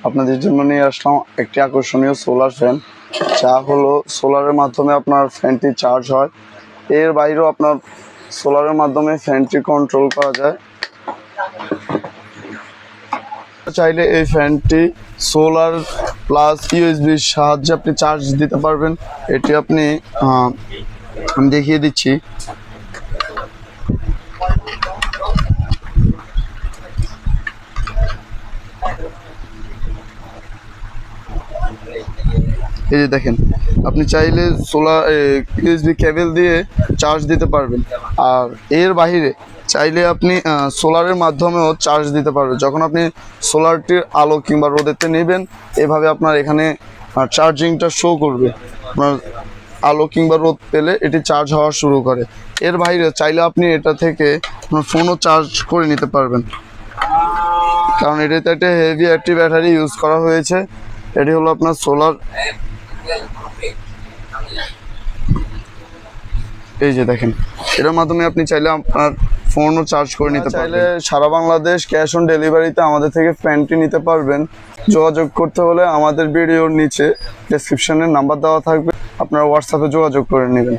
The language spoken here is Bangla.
আপনাদের জন্য নিয়ে আসলাম একটি আকর্ষণীয় সোলার ফ্যান, যা হলো সোলারের মাধ্যমে আপনার ফ্যানটি চার্জ হয়। এর বাইরেও আপনার সোলারের মাধ্যমে ফ্যানটি কন্ট্রোল করা যায়। চাইলে এই ফ্যানটি সোলার প্লাস ইউএসবির সাহায্যে আপনি চার্জ দিতে পারবেন। এটি আপনি আমি দেখিয়ে দিচ্ছি। এই যে দেখেন, আপনি চাইলে সোলার ইউএসবি কেবল দিয়ে চার্জ দিতে পারবেন। আর এর বাইরে চাইলে আপনি সোলারের মাধ্যমেও চার্জ দিতে পারবেন। যখন আপনি সোলারটির আলো কিংবা রোদেতে নেবেন, এভাবে আপনার এখানে চার্জিংটা শো করবে। আপনার আলো কিংবা রোদ পেলে এটি চার্জ হওয়া শুরু করে। এর বাইরে চাইলে আপনি এটা থেকে আপনার ফোনও চার্জ করে নিতে পারবেন, কারণ এটাতে একটা হেভি একটি ব্যাটারি ইউজ করা হয়েছে। এটি হলো আপনার সোলার। এই যে দেখেন, এটার মাধ্যমে আপনি চাইলে আপনার ফোনও চার্জ করে নিতে পারবেন। চাইলে সারা বাংলাদেশ ক্যাশ অন ডেলিভারিতে আমাদের থেকে ফ্যানটি নিতে পারবেন। যোগাযোগ করতে হলে আমাদের ভিডিওর নিচে ডেসক্রিপশনে নাম্বার দেওয়া থাকবে, আপনারা হোয়াটসঅ্যাপে যোগাযোগ করে নেবেন।